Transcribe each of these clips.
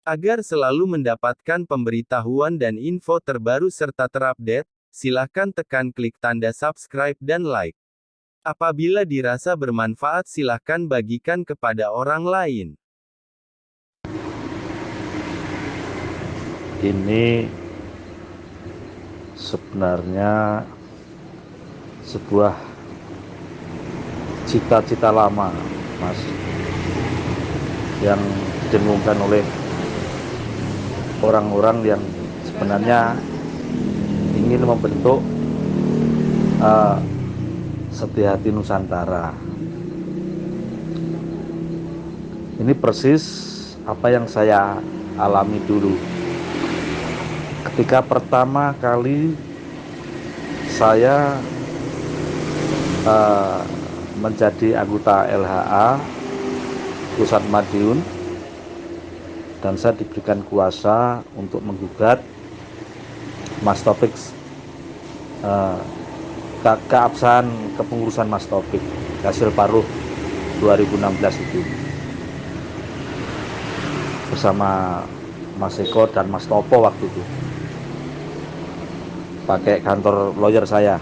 Agar selalu mendapatkan pemberitahuan dan info terbaru serta terupdate, silakan tekan klik tanda subscribe dan like. Apabila dirasa bermanfaat silakan bagikan kepada orang lain. Ini sebenarnya sebuah cita-cita lama, Mas, yang didengungkan oleh orang-orang yang sebenarnya ingin membentuk Setiahati Nusantara. Ini persis apa yang saya alami dulu ketika pertama kali saya menjadi anggota LHA Pusat Madiun, dan saya diberikan kuasa untuk menggugat Mas Taufik, keabsahan kepengurusan Mas Taufik hasil paruh 2016 itu, bersama Mas Eko dan Mas Topo waktu itu, pakai kantor lawyer saya.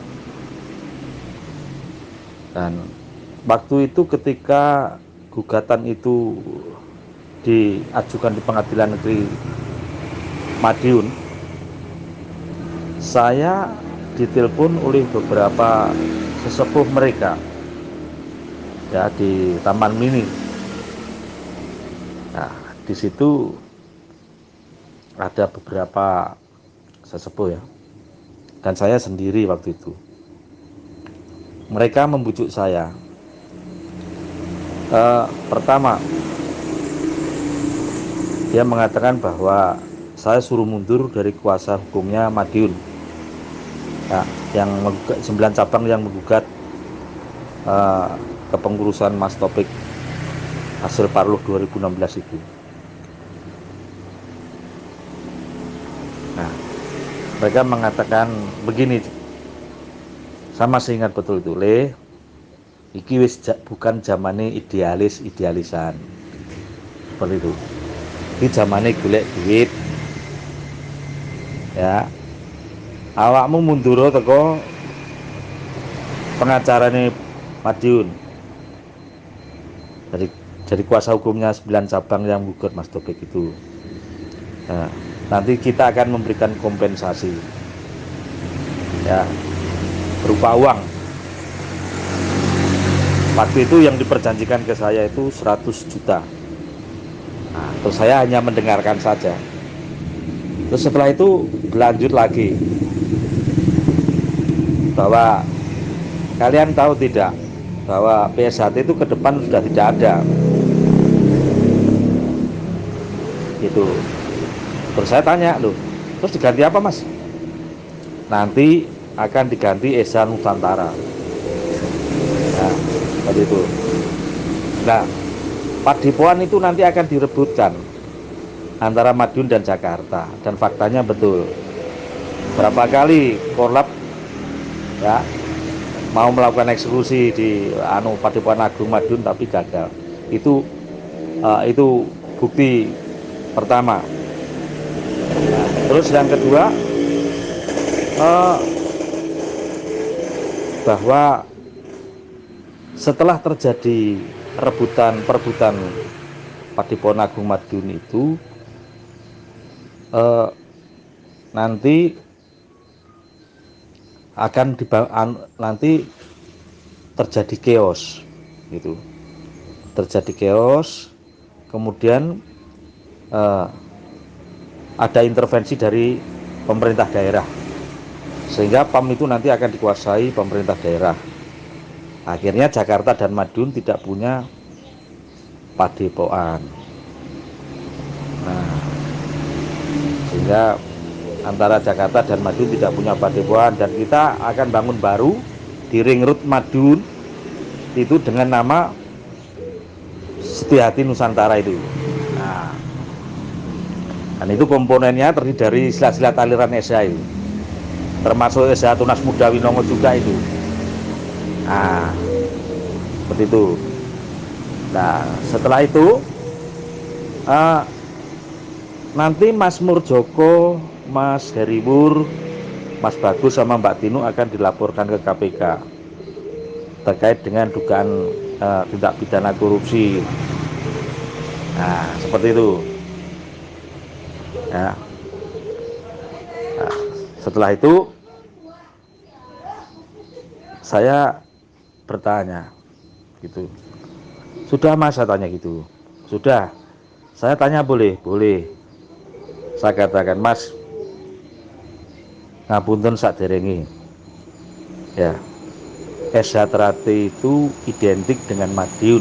Dan waktu itu ketika gugatan itu diajukan di Pengadilan Negeri Madiun, saya ditelepon oleh beberapa sesepuh mereka ya di Taman Mini. Nah, di situ ada beberapa sesepuh ya, dan saya sendiri waktu itu. Mereka membujuk saya. Pertama, dia mengatakan bahwa saya suruh mundur dari kuasa hukumnya Madiun, ya, yang 9 cabang yang menggugat kepengurusan Mas Taufik hasil paruh 2016 itu. Nah, mereka mengatakan begini, saya masih ingat betul itu, iki wis bukan zamane idealisan seperti itu. Iki zamane golek duit. Ya. Awakmu mundur teko pengacarane Madiun. Jadi kuasa hukumnya 9 cabang yang menggugat Mas Taufik itu. Nah, nanti kita akan memberikan kompensasi. Ya. Berupa uang. Waktu itu yang diperjanjikan ke saya itu 100 juta. Nah, terus saya hanya mendengarkan saja. Terus setelah itu berlanjut lagi bahwa kalian tahu tidak bahwa PSHT itu ke depan sudah tidak ada. Gitu. Terus saya tanya, loh, terus diganti apa, Mas? Nanti akan diganti Esa Nusantara. Nah, seperti itu. Nah, Padepokan itu nanti akan direbutkan antara Madiun dan Jakarta, dan faktanya betul. Berapa kali Korlap ya mau melakukan eksekusi di Padepokan Agung Madiun tapi gagal. Itu bukti pertama. Nah, terus yang kedua, bahwa setelah terjadi perebutan Padepokan Agung Madiun itu, nanti akan nanti terjadi chaos gitu. Terjadi chaos, kemudian ada intervensi dari pemerintah daerah, sehingga PAM itu nanti akan dikuasai pemerintah daerah. Akhirnya Jakarta dan Madiun tidak punya padepokan. Nah, sehingga antara Jakarta dan Madiun tidak punya padepokan, dan kita akan bangun baru di Ring Road Madiun itu dengan nama Setiahati Nusantara itu. Nah, dan itu komponennya terdiri dari silat-silat aliran Esa itu, termasuk Esa Tunas Muda Winongo juga itu. Nah, seperti itu. Nah, setelah itu nanti Mas Murjoko, Mas Heriwur, Mas Bagus sama Mbak Tinu akan dilaporkan ke KPK terkait dengan dugaan tindak pidana korupsi. Nah, seperti itu. Ya. Nah, setelah itu saya bertanya, gitu. Sudah Mas, saya tanya gitu. Sudah. Saya tanya boleh, boleh. Saya katakan, Mas, ngapunten saderenge. Ya. SH-Trate itu identik dengan Madiun.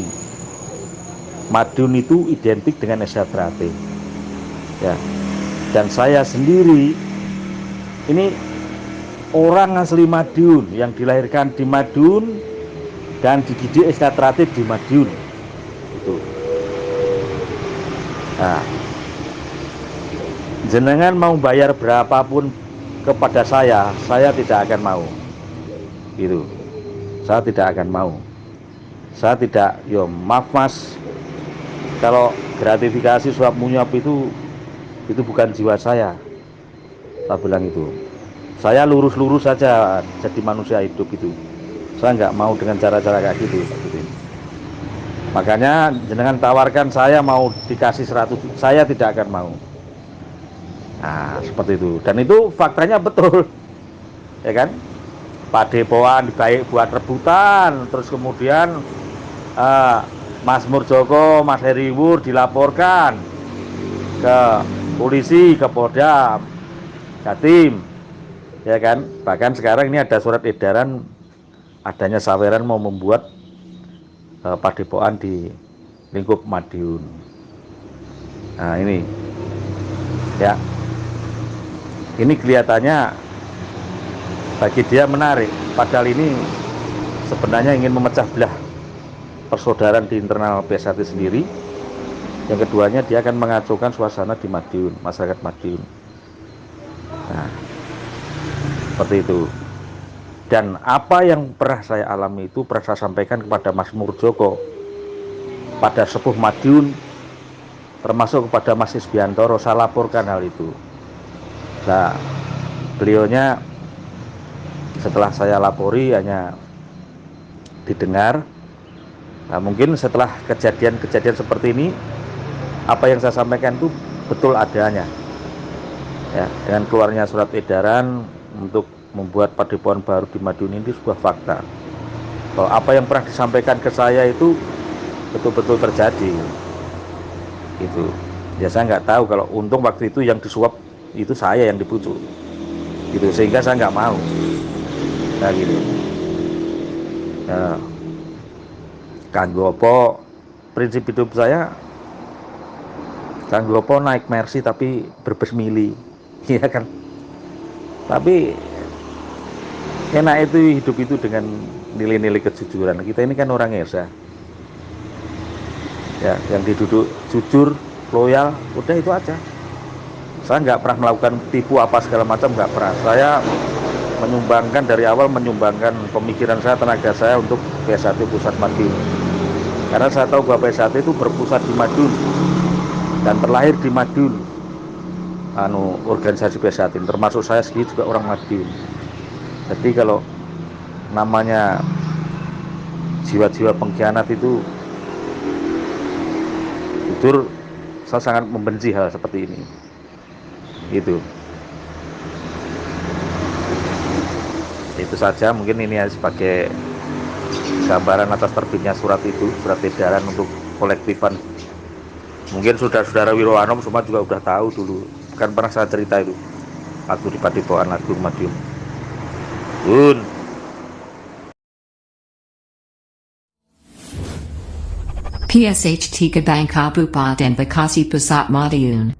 Madiun itu identik dengan SH-Trate. Ya. Dan saya sendiri ini orang asli Madiun yang dilahirkan di Madiun dan dididik SH-Trate di Madiun. Itu. Nah, jenengan mau bayar berapapun kepada saya tidak akan mau. Gitu. Saya tidak akan mau. Saya tidak, yo maaf Mas, kalau gratifikasi suap menyuap itu bukan jiwa saya. Saya bilang itu. Saya lurus-lurus saja jadi manusia hidup itu. Saya nggak mau dengan cara-cara kayak gitu. Makanya jenengan tawarkan saya mau dikasih 100, saya tidak akan mau. Nah, seperti itu. Dan itu faktanya betul. Ya kan? Padepokan baik buat rebutan, terus kemudian Mas Murjoko, Mas Heriwur dilaporkan ke polisi, ke Polda Jatim, ya kan. Bahkan sekarang ini ada surat edaran adanya saweran mau membuat padepokan di lingkup Madiun. Nah ini, ya, ini kelihatannya bagi dia menarik, padahal ini sebenarnya ingin memecah belah persaudaraan di internal PSHT sendiri. Yang keduanya dia akan mengacaukan suasana di Madiun, masyarakat Madiun. Nah, seperti itu. Dan apa yang pernah saya alami itu pernah saya sampaikan kepada Mas Murjoko, pada sepuh Madiun, termasuk kepada Mas Isbiantoro, saya laporkan hal itu. Nah, beliaunya setelah saya lapori hanya didengar. Nah, mungkin setelah kejadian-kejadian seperti ini, apa yang saya sampaikan itu betul adanya. Ya, dengan keluarnya surat edaran untuk membuat padepokan baru di Madiun ini sebuah fakta. Bahwa apa yang pernah disampaikan ke saya itu betul-betul terjadi. Gitu. Ya saya nggak tahu, kalau untung waktu itu yang disuap itu saya yang dipucuk. Gitu, sehingga saya nggak mau. Nah gitu. Ya, kanggo apa prinsip hidup saya, kanggo apa naik Mercy tapi berbes mili, ya kan. Tapi enak itu hidup itu dengan nilai-nilai kejujuran. Kita ini kan orang Esa, ya, yang diduduk jujur, loyal, udah itu aja. Saya nggak pernah melakukan tipu apa segala macam, nggak pernah. Saya menyumbangkan dari awal, menyumbangkan pemikiran saya, tenaga saya untuk PSHT Pusat Madiun. Karena saya tahu bahwa PSHT itu berpusat di Madiun dan terlahir di Madiun. Organisasi PSHT, termasuk saya sendiri juga orang Madiun. Jadi kalau namanya jiwa-jiwa pengkhianat itu, jujur saya sangat membenci hal seperti ini. Itu saja, mungkin ini sebagai gambaran atas terbitnya surat itu, surat edaran untuk kolektifan. Mungkin saudara-saudara Wirowanom semua juga udah tahu dulu, kan pernah saya cerita itu waktu di Padepokan Agung Madiun. PSHT Kabang Kabupaten Bekasi Pusat Madiun.